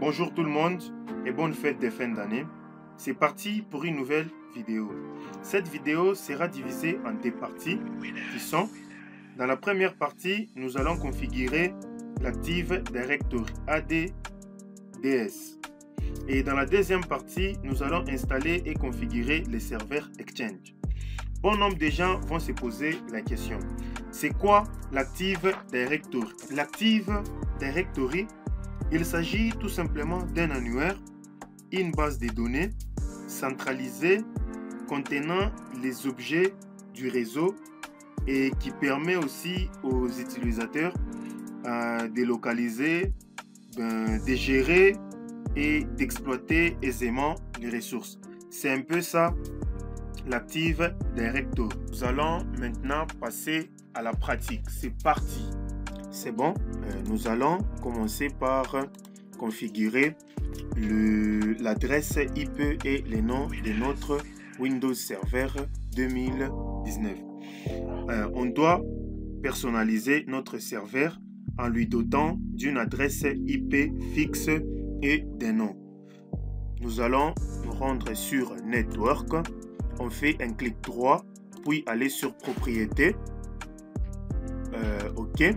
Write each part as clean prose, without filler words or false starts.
Bonjour tout le monde et bonne fête de fin d'année. C'est parti pour une nouvelle vidéo. Cette vidéo sera divisée en deux parties qui sont: dans la première partie, nous allons configurer l'Active Directory ADDS. Et dans la deuxième partie, nous allons installer et configurer les serveurs Exchange. Bon nombre de gens vont se poser la question: c'est quoi l'Active Directory? L'Active Directory, il s'agit tout simplement d'un annuaire, une base de données centralisée contenant les objets du réseau et qui permet aussi aux utilisateurs de localiser, de gérer et d'exploiter aisément les ressources. C'est un peu ça l'Active Directory. Nous allons maintenant passer à la pratique. C'est parti. C'est bon, nous allons commencer par configurer l'adresse IP et les noms de notre Windows Server 2019. On doit personnaliser notre serveur en lui dotant d'une adresse IP fixe et des noms. Nous allons nous rendre sur Network. On fait un clic droit, puis aller sur Propriétés. OK.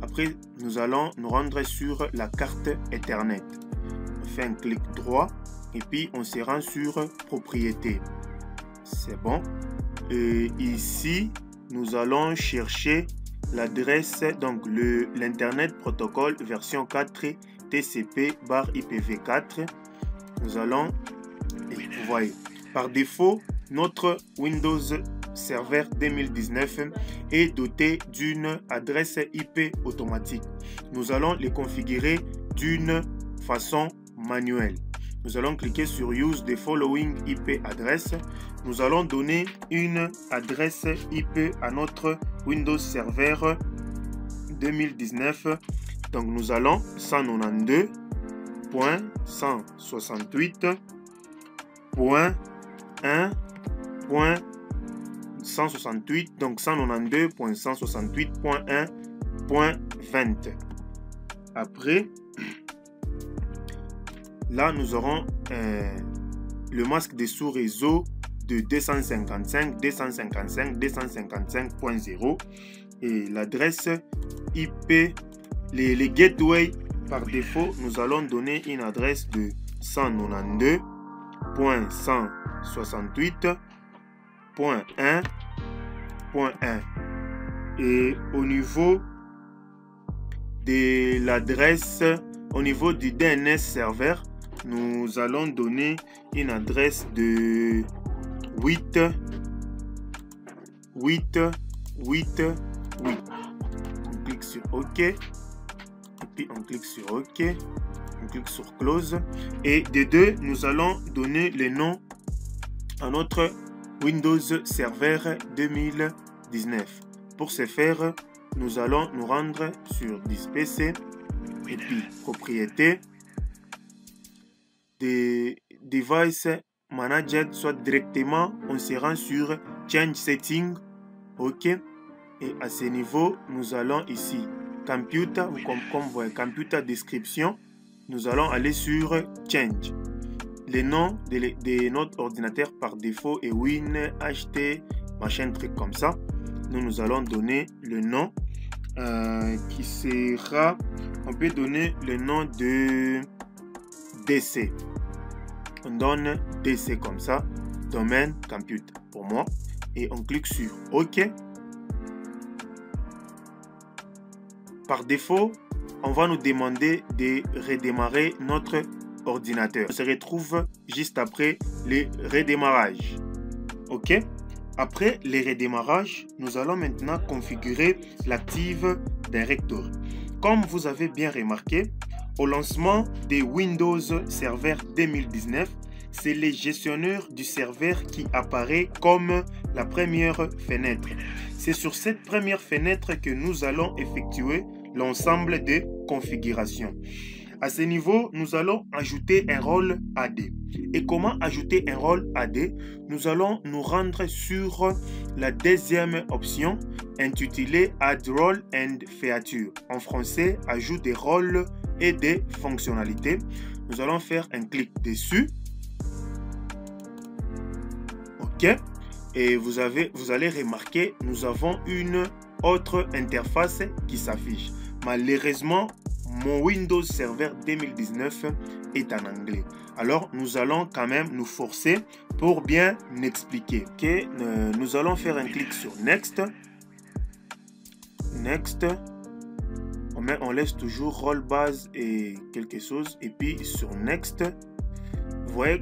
Après, nous allons nous rendre sur la carte Ethernet. On fait un clic droit et puis on se rend sur Propriétés. C'est bon. Et ici, nous allons chercher l'adresse, donc l'Internet Protocol version 4 TCP/IPv4. Nous allons, et vous voyez, par défaut, notre Windows Server 2019 est doté d'une adresse IP automatique. Nous allons les configurer d'une façon manuelle. Nous allons cliquer sur Use the following IP address. Nous allons donner une adresse IP à notre Windows Server 2019. Donc nous allons 192.168.1.168, donc 192.168.1.20. Après, là nous aurons le masque de sous-réseau de 255.255.255.0 et l'adresse IP, les gateways par défaut, nous allons donner une adresse de 192.168.1.1. Et au niveau de l'adresse, au niveau du DNS serveur, nous allons donner une adresse de 8. On clique sur OK. Et puis on clique sur OK. On clique sur Close. Et de deux, nous allons donner le nom à notre Windows Server 2019. Pour ce faire, nous allons nous rendre sur This PC et puis Propriétés, des Device Manager, soit directement on se rend sur Change Setting. OK. Et à ce niveau, nous allons ici Computer, comme vous voyez, Computer Description. Nous allons aller sur Change. Le nom de notre ordinateur par défaut est WinHT, machin truc comme ça. Nous allons donner le nom qui sera, on peut donner le nom de DC. On donne DC comme ça, domaine computer pour moi, et on clique sur OK. Par défaut, on va nous demander de redémarrer notre ordinateur. On se retrouve juste après les redémarrages. OK. Après les redémarrages, nous allons maintenant configurer l'Active Directory. Comme vous avez bien remarqué, au lancement de Windows Server 2019, c'est le gestionnaire du serveur qui apparaît comme la première fenêtre. C'est sur cette première fenêtre que nous allons effectuer l'ensemble des configurations. À ce niveau, nous allons ajouter un rôle AD. Et comment ajouter un rôle AD? Nous allons nous rendre sur la deuxième option intitulée Add Role and Feature. En français, ajout des rôles et des fonctionnalités. Nous allons faire un clic dessus. OK. Et vous allez remarquer, nous avons une autre interface qui s'affiche. Malheureusement, mon Windows Server 2019 est en anglais. Alors, nous allons quand même nous forcer pour bien expliquer. OK. Nous allons faire un clic sur Next. Next. On laisse toujours rôle base et quelque chose. Et puis sur Next, vous voyez,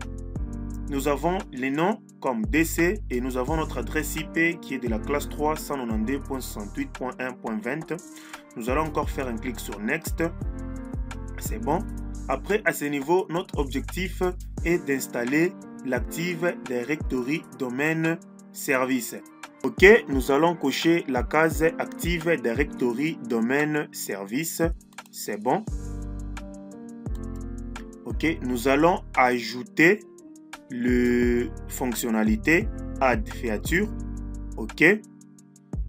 nous avons les noms comme DC et nous avons notre adresse IP qui est de la classe 392.168.1.20. Nous allons encore faire un clic sur Next. C'est bon. Après, à ce niveau, notre objectif est d'installer l'Active Directory Domain Service. OK, nous allons cocher la case Active Directory Domain Service. C'est bon. OK, nous allons ajouter le fonctionnalité Add Feature. OK,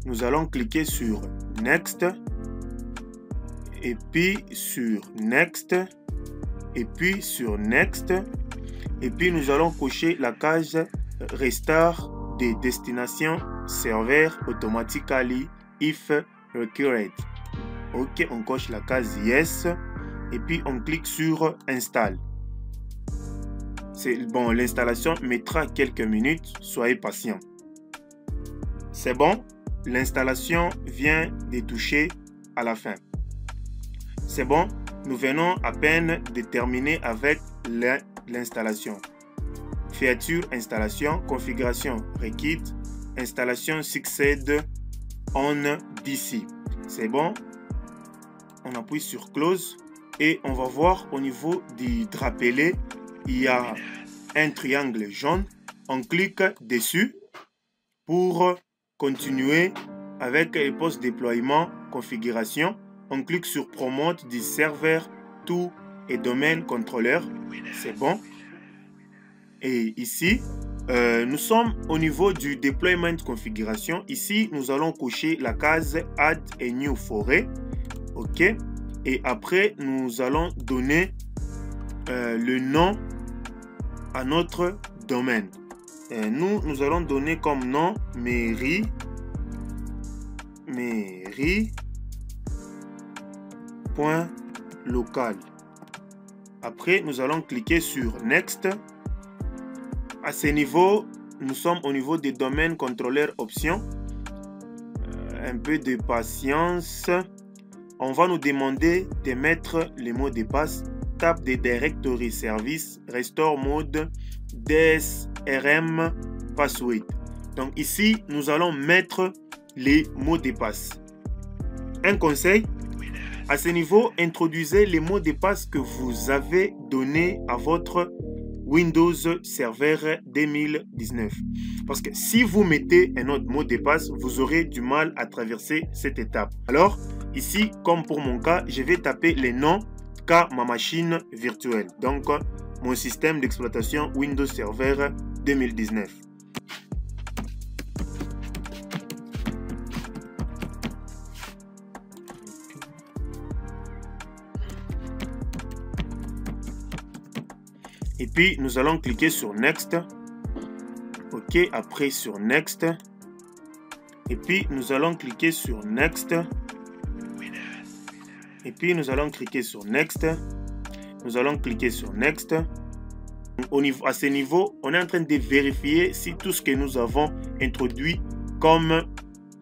nous allons cliquer sur Next et puis sur Next et puis sur Next et puis nous allons cocher la case Restart des destinations server automatically if required. OK, on coche la case Yes et puis on clique sur Install. C'est bon, l'installation mettra quelques minutes, soyez patient. C'est bon, l'installation vient de toucher à la fin. C'est bon, nous venons à peine de terminer avec l'installation. Feature, installation, configuration, requête, installation succède on DC. C'est bon, on appuie sur Close et on va voir au niveau du drapelet, il y a un triangle jaune. On clique dessus pour continuer avec le post-déploiement configuration. On clique sur Promote du serveur to et domaine controller. C'est bon. Et ici, nous sommes au niveau du deployment configuration. Ici, nous allons cocher la case Add a new foray. OK. Et après, nous allons donner le nom à notre domaine. Nous allons donner comme nom mairie. Local. Après, nous allons cliquer sur Next. À ce niveau, nous sommes au niveau des domaines contrôleurs options. Un peu de patience. On va nous demander de mettre les mots de passe. Tab de Directory Service, Restore Mode, DSRM, Password. Donc ici, nous allons mettre les mots de passe. Un conseil, à ce niveau, introduisez les mots de passe que vous avez donnés à votre Windows Server 2019. Parce que si vous mettez un autre mot de passe, vous aurez du mal à traverser cette étape. Alors, ici, comme pour mon cas, je vais taper les noms car ma machine virtuelle. Donc, mon système d'exploitation Windows Server 2019. Et puis, nous allons cliquer sur Next. OK, après sur Next. Et puis, nous allons cliquer sur Next. Et puis, nous allons cliquer sur Next. Nous allons cliquer sur Next. À ce niveau, on est en train de vérifier si tout ce que nous avons introduit comme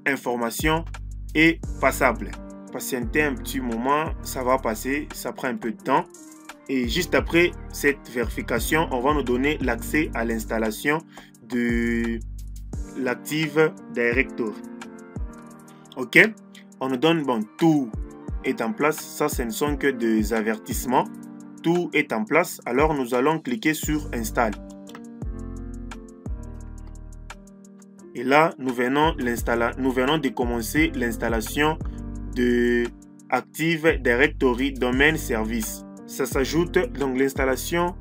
information est passable. Patientez un petit moment, ça va passer, ça prend un peu de temps. Et juste après cette vérification, on va nous donner l'accès à l'installation de l'Active Directory. OK? On nous donne, bon, tout est en place. Ça, ce ne sont que des avertissements. Tout est en place. Alors, nous allons cliquer sur Install. Et là, nous venons de commencer l'installation de Active Directory Domain Service. Ça s'ajoute, donc l'installation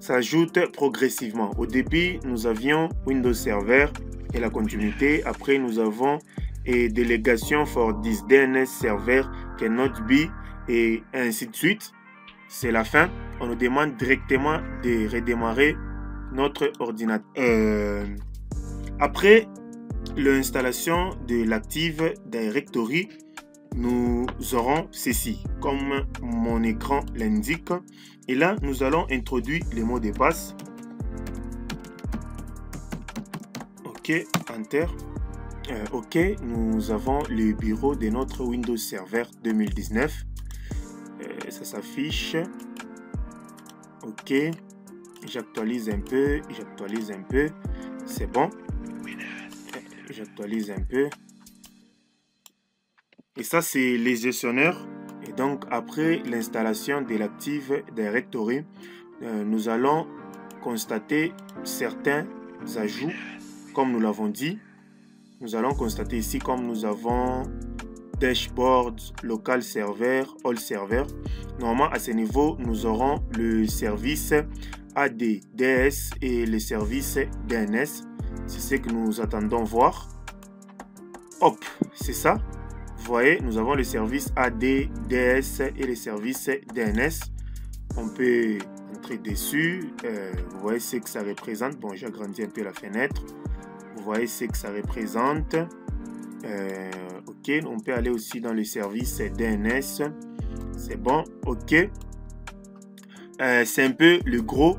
s'ajoute progressivement. Au début, nous avions Windows Server et la continuité. Après, nous avons et délégation for this DNS server cannot be et ainsi de suite. C'est la fin. On nous demande directement de redémarrer notre ordinateur. Après l'installation de l'Active Directory, nous aurons ceci, comme mon écran l'indique. Et là, nous allons introduire les mots de passe. OK, Enter. OK, nous avons le bureau de notre Windows Server 2019. Ça s'affiche. OK, j'actualise un peu, c'est bon. J'actualise un peu. Et ça, c'est les gestionnaires. Et donc, après l'installation de l'Active Directory, nous allons constater certains ajouts, comme nous l'avons dit. Nous allons constater ici, comme nous avons Dashboard, Local Server, All Server. Normalement, à ce niveau, nous aurons le service AD/DS et le service DNS. C'est ce que nous attendons voir. Hop, c'est ça. Vous voyez, nous avons le service AD/DS et le service DNS. On peut entrer dessus. Vous voyez ce que ça représente. Bon, j'agrandis un peu la fenêtre. Vous voyez ce que ça représente. OK, on peut aller aussi dans le service DNS. C'est bon, OK. C'est un peu le gros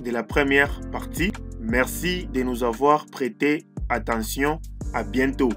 de la première partie. Merci de nous avoir prêté attention. À bientôt.